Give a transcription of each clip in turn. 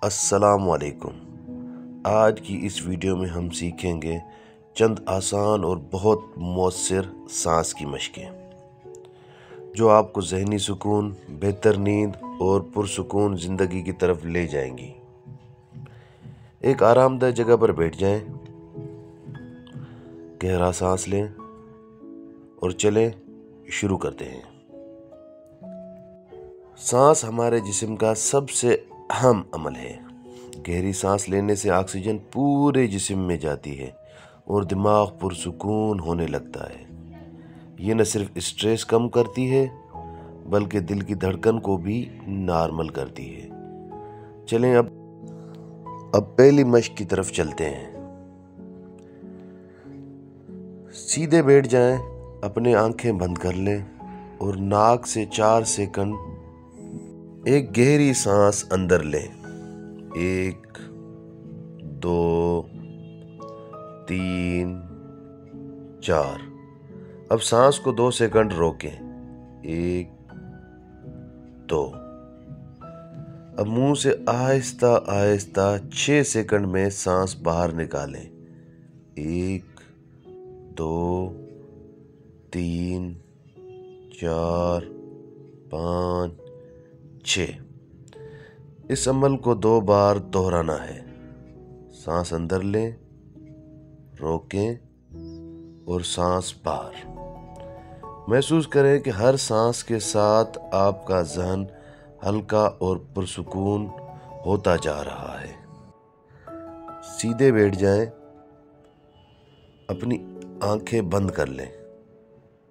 अस्सलाम वालेकुम। आज की इस वीडियो में हम सीखेंगे चंद आसान और बहुत मौसर सांस की मशकें जो आपको ज़हनी सुकून, बेहतर नींद और पुरसुकून ज़िंदगी की तरफ ले जाएंगी। एक आरामदेह जगह पर बैठ जाएं, गहरा सांस लें और चलें शुरू करते हैं। सांस हमारे जिस्म का सबसे अहम अमल है। गहरी सांस लेने से ऑक्सीजन पूरे जिस्म में जाती है और दिमाग पुरसुकून होने लगता है। ये न सिर्फ स्ट्रेस कम करती है बल्कि दिल की धड़कन को भी नॉर्मल करती है। चलें अब पहली मश्क की तरफ चलते हैं। सीधे बैठ जाएं, अपने आंखें बंद कर लें और नाक से 4 सेकंड एक गहरी सांस अंदर लें। 1, 2, 3, 4। अब सांस को 2 सेकंड रोकें। 1, 2। अब मुंह से आहिस्ता आहिस्ता 6 सेकंड में सांस बाहर निकालें। 1, 2, 3, 4, 5, 6। इस अमल को 2 बार दोहराना है। सांस अंदर लें, रोकें और सांस बाहर। महसूस करें कि हर सांस के साथ आपका जहन हल्का और पुरसुकून होता जा रहा है। सीधे बैठ जाएं, अपनी आंखें बंद कर लें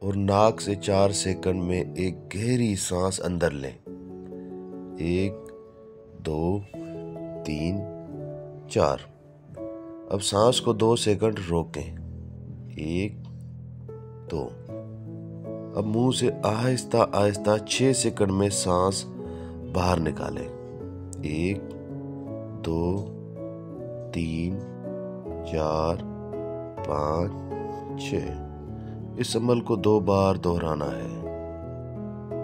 और नाक से 4 सेकंड में एक गहरी सांस अंदर लें। 1, 2, 3, 4। अब सांस को 2 सेकंड रोकें। 1, 2। अब मुंह से आहिस्ता आहिस्ता 6 सेकंड में सांस बाहर निकालें। 1, 2, 3, 4, 5, 6। इस अमल को 2 बार दोहराना है।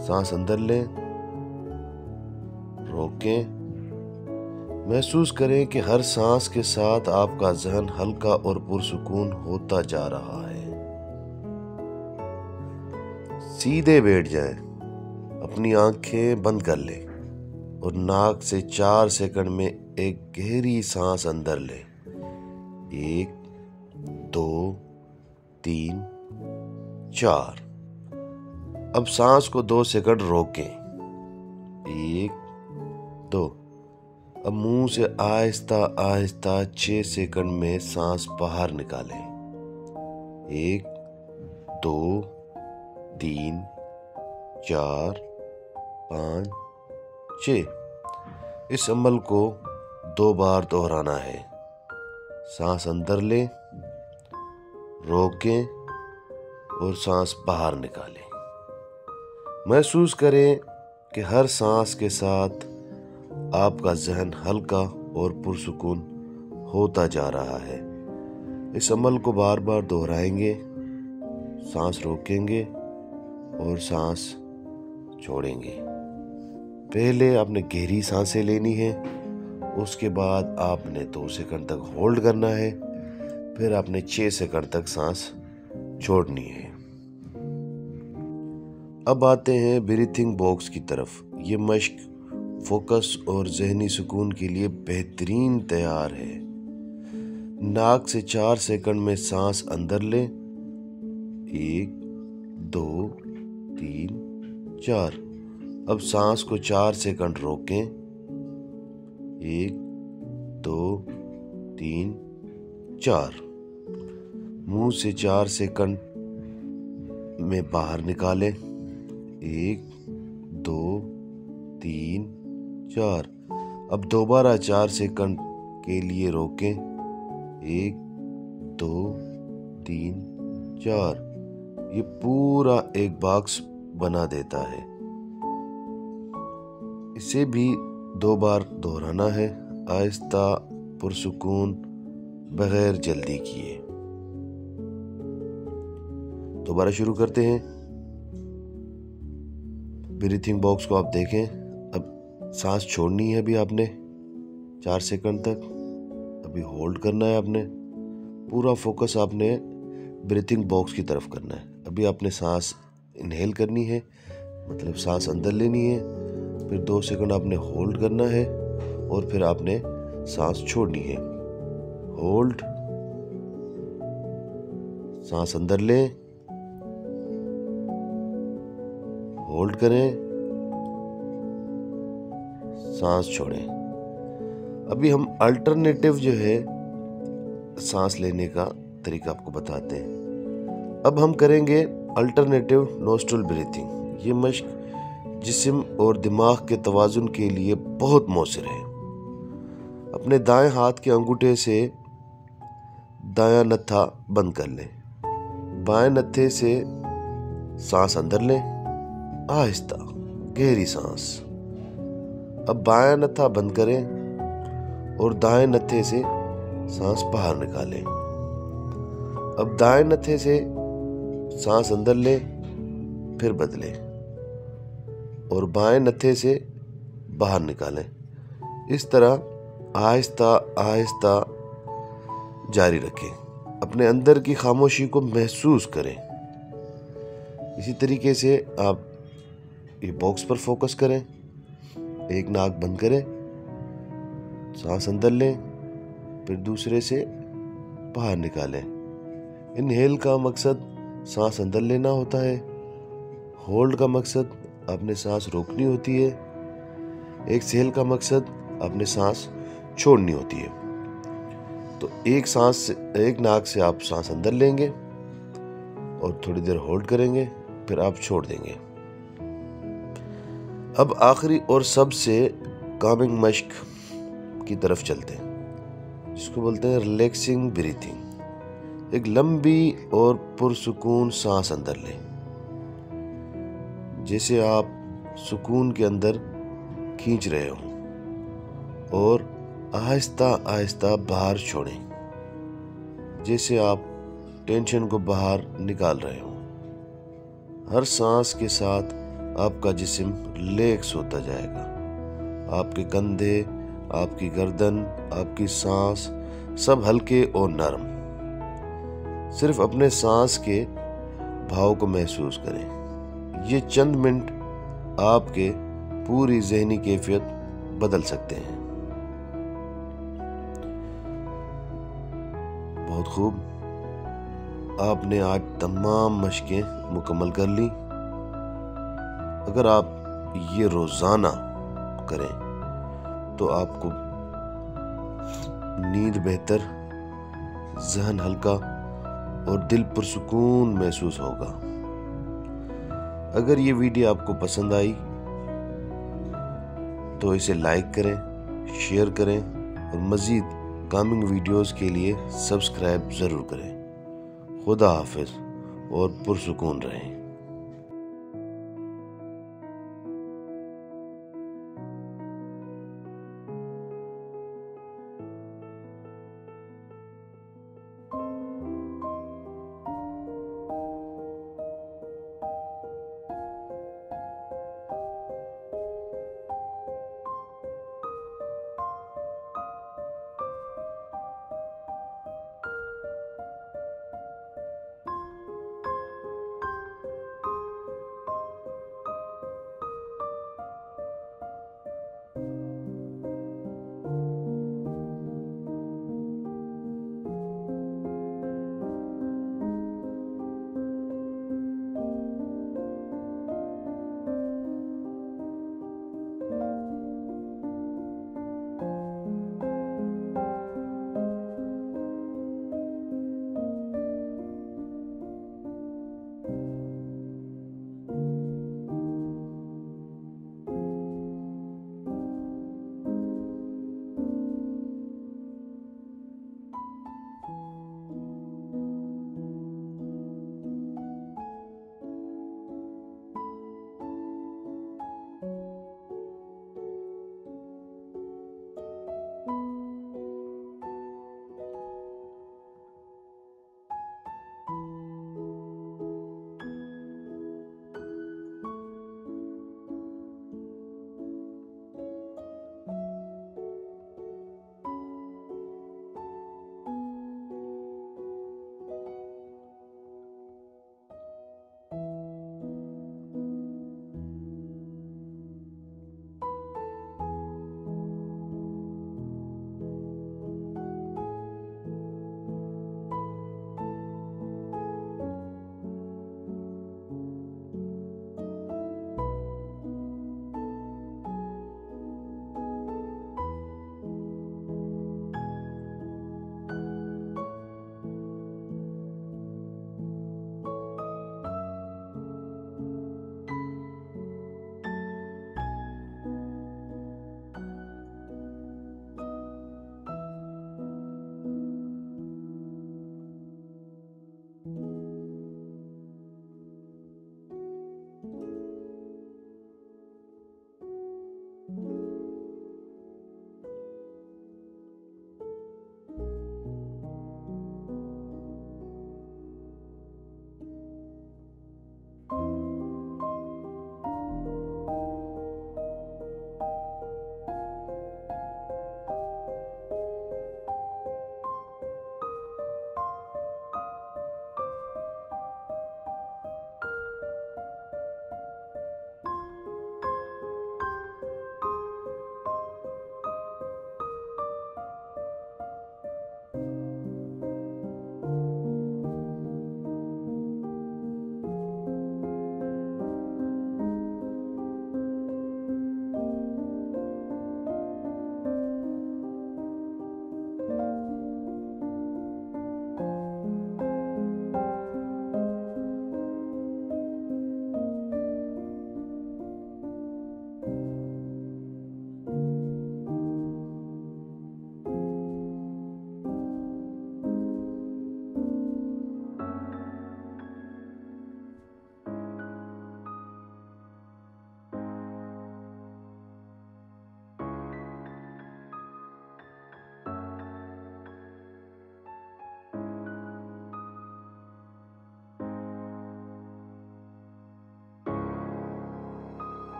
सांस अंदर लें, रोकें। महसूस करें कि हर सांस के साथ आपका जहन हल्का और पुरसुकून होता जा रहा है। सीधे बैठ जाएं, अपनी आंखें बंद कर लें और नाक से 4 सेकंड में एक गहरी सांस अंदर लें। 1, 2, 3, 4। अब सांस को 2 सेकंड रोकें। 1, 2। अब मुंह से आहिस्ता आहिस्ता 6 सेकंड में सांस बाहर निकालें। 1, 2, 3, 4, 5, 6। इस अमल को 2 बार दोहराना है। सांस अंदर लें, रोकें और सांस बाहर निकालें। महसूस करें कि हर सांस के साथ आपका जहन हल्का और पुरसुकून होता जा रहा है। इस अमल को बार बार दोहराएंगे। सांस रोकेंगे और सांस छोड़ेंगे। पहले आपने गहरी सांसें लेनी है, उसके बाद आपने 2 सेकंड तक होल्ड करना है, फिर आपने 6 सेकंड तक सांस छोड़नी है। अब आते हैं ब्रीथिंग बॉक्स की तरफ। ये मश्क फोकस और जहनी सुकून के लिए बेहतरीन तैयार है। नाक से 4 सेकंड में सांस अंदर लें। 1, 2, 3, 4। अब सांस को 4 सेकंड रोकें। 1, 2, 3, 4। मुंह से 4 सेकंड में बाहर निकालें। 1, 2, 3, 4। अब दोबारा 4 सेकंड के लिए रोकें। 1, 2, 3, 4। ये पूरा एक बॉक्स बना देता है। इसे भी 2 बार दोहराना है, आहिस्ता, पुरसुकून, बगैर जल्दी किए। दोबारा शुरू करते हैं। ब्रीथिंग बॉक्स को आप देखें। अब सांस छोड़नी है अभी आपने। 4 सेकंड तक। अभी होल्ड करना है आपने, पूरा फोकस आपने ब्रीथिंग बॉक्स की तरफ करना है। अभी आपने सांस इनहेल करनी है, मतलब सांस अंदर लेनी है, फिर 2 सेकंड आपने होल्ड करना है और फिर आपने सांस छोड़नी है। होल्ड, सांस अंदर लें, होल्ड करें, सांस छोड़ें। अभी हम अल्टरनेटिव जो है सांस लेने का तरीका आपको बताते हैं। अब हम करेंगे अल्टरनेटिव नोस्ट्रल ब्रीथिंग। ये मश्क जिस्म और दिमाग के तवाजुन के लिए बहुत मौसर है। अपने दाएं हाथ के अंगूठे से दायां नत्था बंद कर लें। बाएं नत्थे से सांस अंदर लें, आहिस्ता गहरी सांस। अब बायां नत्था बंद करें और दाएं नत्थे से सांस बाहर निकालें। अब दाएं नत्थे से सांस अंदर लें, फिर बदलें और बाएं नत्थे से बाहर निकालें। इस तरह आहिस्ता आहिस्ता जारी रखें। अपने अंदर की खामोशी को महसूस करें। इसी तरीके से आप ये बॉक्स पर फोकस करें। एक नाक बंद करें, सांस अंदर लें, फिर दूसरे से बाहर निकालें। इनहेल का मकसद सांस अंदर लेना होता है, होल्ड का मकसद आपने सांस रोकनी होती है, एक्सहेल का मकसद आपने सांस छोड़नी होती है। तो एक नाक से आप सांस अंदर लेंगे और थोड़ी देर होल्ड करेंगे, फिर आप छोड़ देंगे। अब आखिरी और सबसे कामिंग मश्क की तरफ चलते हैं, जिसको बोलते हैं रिलैक्सिंग ब्रीथिंग। एक लंबी और पुरसुकून सांस अंदर लें, जैसे आप सुकून के अंदर खींच रहे हो, और आहिस्ता आहिस्ता बाहर छोड़ें, जैसे आप टेंशन को बाहर निकाल रहे हो। हर सांस के साथ आपका जिस्म रिलैक्स होता जाएगा। आपके कंधे, आपकी गर्दन, आपकी सांस सब हल्के और नरम। सिर्फ अपने सांस के भाव को महसूस करें। ये चंद मिनट आपके पूरी ज़हनी कैफियत बदल सकते हैं। बहुत खूब, आपने आज तमाम मशकें मुकम्मल कर ली। अगर आप ये रोज़ाना करें तो आपको नींद बेहतर, ज़हन हल्का और दिल पुरसुकून महसूस होगा। अगर ये वीडियो आपको पसंद आई तो इसे लाइक करें, शेयर करें और मज़ीद कामिंग वीडियोस के लिए सब्सक्राइब ज़रूर करें। खुदा हाफिज़ और पुरसुकून रहें।